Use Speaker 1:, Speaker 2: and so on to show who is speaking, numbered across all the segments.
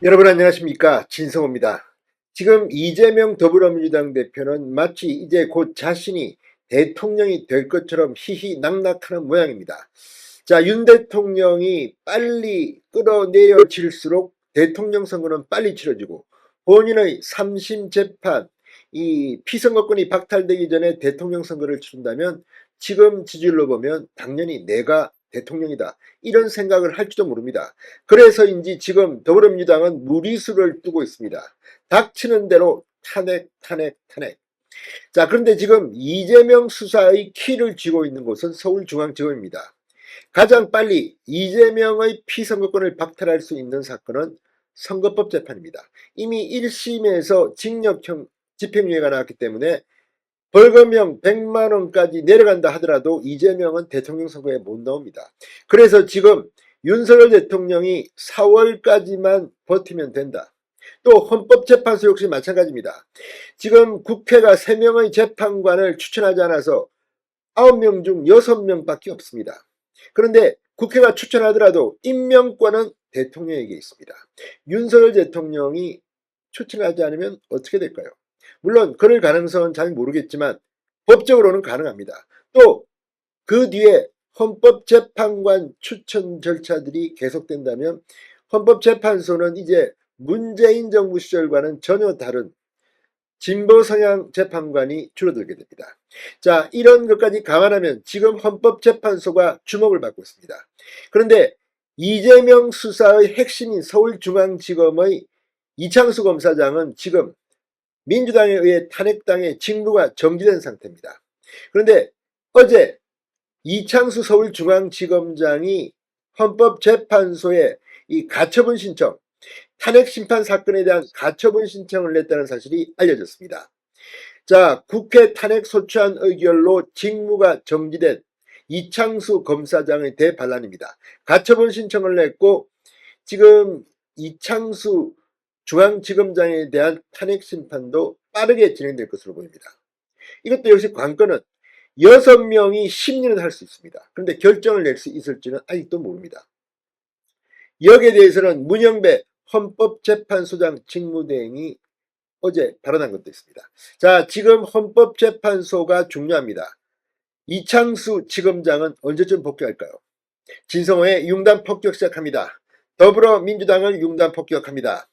Speaker 1: 여러분 안녕하십니까, 진성호입니다. 지금 이재명 더불어민주당 대표는 마치 이제 곧 자신이 대통령이 될 것처럼 희희낙낙하는 모양입니다. 자, 윤 대통령이 빨리 끌어내려질수록 대통령 선거는 빨리 치러지고, 본인의 3심 재판, 이 피선거권이 박탈되기 전에 대통령 선거를 치른다면 지금 지지율로 보면 당연히 내가 대통령이다, 이런 생각을 할지도 모릅니다. 그래서인지 지금 더불어민주당은 무리수를 두고 있습니다. 닥치는 대로 탄핵, 탄핵, 탄핵. 자, 그런데 지금 이재명 수사의 키를 쥐고 있는 곳은 서울중앙지검입니다. 가장 빨리 이재명의 피선거권을 박탈할 수 있는 사건은 선거법 재판입니다. 이미 1심에서 징역형 집행유예가 나왔기 때문에 벌금형 100만 원까지 내려간다 하더라도 이재명은 대통령 선거에 못 나옵니다. 그래서 지금 윤석열 대통령이 4월까지만 버티면 된다. 또 헌법재판소 역시 마찬가지입니다. 지금 국회가 3명의 재판관을 추천하지 않아서 9명 중 6명밖에 없습니다. 그런데 국회가 추천하더라도 임명권은 대통령에게 있습니다. 윤석열 대통령이 추천하지 않으면 어떻게 될까요? 물론 그럴 가능성은 잘 모르겠지만 법적으로는 가능합니다. 또 그 뒤에 헌법재판관 추천 절차들이 계속된다면 헌법재판소는 이제 문재인 정부 시절과는 전혀 다른 진보 성향 재판관이 줄어들게 됩니다. 자, 이런 것까지 감안하면 지금 헌법재판소가 주목을 받고 있습니다. 그런데 이재명 수사의 핵심인 서울중앙지검의 이창수 검사장은 지금 민주당에 의해 탄핵당해 직무가 정지된 상태입니다. 그런데 어제 이창수 서울중앙지검장이 헌법재판소에 이 가처분 신청, 탄핵심판 사건에 대한 가처분 신청을 냈다는 사실이 알려졌습니다. 자, 국회 탄핵소추안 의결로 직무가 정지된 이창수 검사장의 대반란입니다. 가처분 신청을 냈고 지금 이창수 중앙지검장에 대한 탄핵심판도 빠르게 진행될 것으로 보입니다. 이것도 역시 관건은 6명이 심리는 할 수 있습니다. 그런데 결정을 낼 수 있을지는 아직도 모릅니다. 여기에 대해서는 문영배 헌법재판소장 직무대행이 어제 발언한 것도 있습니다. 자, 지금 헌법재판소가 중요합니다. 이창수 지검장은 언제쯤 복귀할까요? 진성호의 융단 폭격 시작합니다. 더불어민주당을 융단 폭격합니다.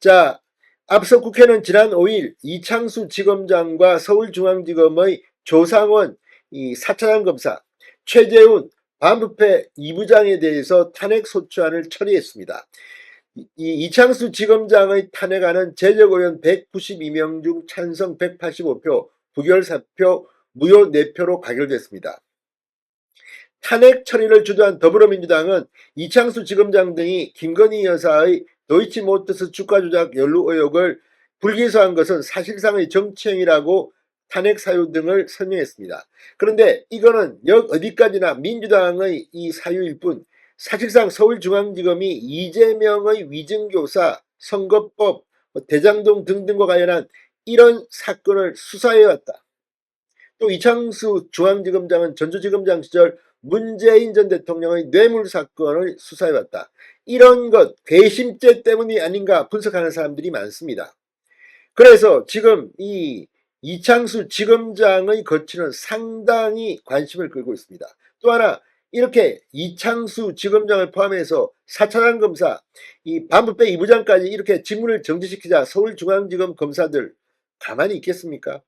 Speaker 1: 자, 앞서 국회는 지난 5일 이창수 지검장과 서울중앙지검의 조상원 4차장 검사, 최재훈 반부패 2부장에 대해서 탄핵소추안을 처리했습니다. 이창수 지검장의 탄핵안은 제적의원 192명 중 찬성 185표, 부결 4표, 무효 4표로 가결됐습니다. 탄핵 처리를 주도한 더불어민주당은 이창수 지검장 등이 김건희 여사의 도이치모터스 주가 조작 연루 의혹을 불기소한 것은 사실상의 정치행위라고 탄핵 사유 등을 설명했습니다. 그런데 이거는 어디까지나 민주당의 이 사유일 뿐 사실상 서울중앙지검이 이재명의 위증교사, 선거법, 대장동 등등과 관련한 이런 사건을 수사해왔다. 또 이창수 중앙지검장은 전주지검장 시절 문재인 전 대통령의 뇌물 사건을 수사해왔다. 이런 것, 괘씸죄 때문이 아닌가 분석하는 사람들이 많습니다. 그래서 지금 이 이창수 지검장의 거취는 상당히 관심을 끌고 있습니다. 또 하나, 이렇게 이창수 지검장을 포함해서 4차장 검사, 이 반부패 2부장까지 이렇게 직무를 정지시키자 서울중앙지검 검사들 가만히 있겠습니까?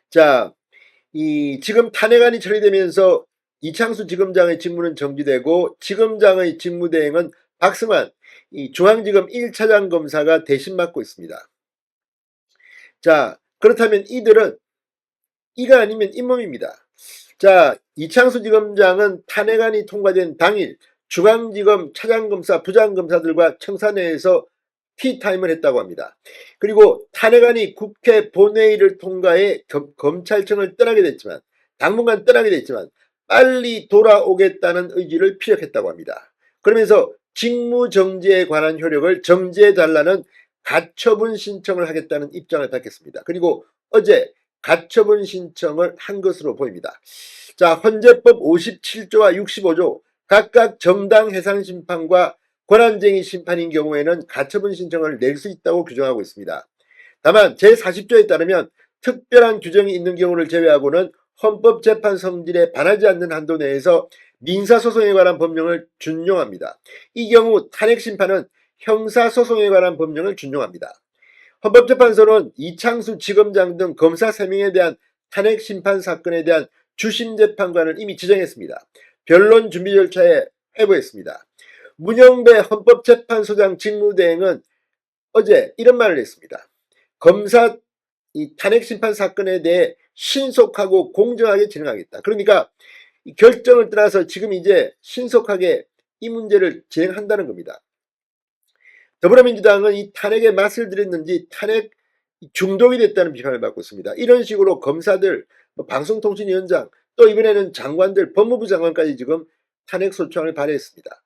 Speaker 1: 자, 지금 탄핵안이 처리되면서 이창수 지검장의 직무는 정지되고 지검장의 직무대행은 박승환 중앙지검 1차장 검사가 대신 맡고 있습니다. 자, 그렇다면 이들은 이가 아니면 잇몸입니다. 자, 이창수 지검장은 탄핵안이 통과된 당일 중앙지검 차장검사, 부장검사들과 청사내에서 티타임을 했다고 합니다. 그리고 탄핵안이 국회 본회의를 통과해 검찰청을 떠나게 됐지만, 당분간 떠나게 됐지만 빨리 돌아오겠다는 의지를 피력했다고 합니다. 그러면서 직무정지에 관한 효력을 정지해달라는 가처분 신청을 하겠다는 입장을 밝혔습니다. 그리고 어제 가처분 신청을 한 것으로 보입니다. 자, 헌재법 57조와 65조 각각 정당 해상심판과 권한쟁의 심판인 경우에는 가처분 신청을 낼 수 있다고 규정하고 있습니다. 다만 제40조에 따르면 특별한 규정이 있는 경우를 제외하고는 헌법재판 성질에 반하지 않는 한도 내에서 민사소송에 관한 법령을 준용합니다. 이 경우 탄핵심판은 형사소송에 관한 법령을 준용합니다. 헌법재판소는 이창수 지검장 등 검사 3명에 대한 탄핵심판 사건에 대한 주심재판관을 이미 지정했습니다. 변론 준비 절차에 회부했습니다. 문영배 헌법재판소장 직무대행은 어제 이런 말을 했습니다. 검사 이 탄핵심판 사건에 대해 신속하고 공정하게 진행하겠다. 그러니까 이 결정을 떠나서 지금 이제 신속하게 이 문제를 진행한다는 겁니다. 더불어민주당은 이 탄핵에 맛을 들였는지 탄핵 중독이 됐다는 비판을 받고 있습니다. 이런 식으로 검사들, 방송통신위원장, 또 이번에는 장관들, 법무부 장관까지 지금 탄핵 소추안을 발의했습니다.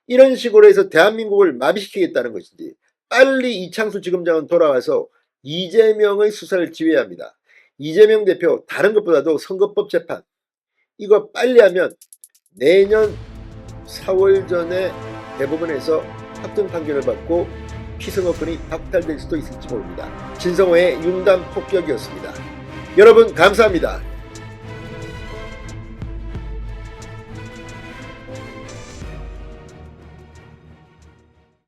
Speaker 1: 이런 식으로 해서 대한민국을 마비시키겠다는 것인지 빨리 이창수 지검장은 돌아와서 이재명의 수사를 지휘해야 합니다. 이재명 대표 다른 것보다도 선거법 재판 이거 빨리 하면 내년 4월 전에 대법원에서 확정 판결을 받고 피선거권이 박탈될 수도 있을지 모릅니다. 진성호의 윤담 폭격이었습니다. 여러분 감사합니다.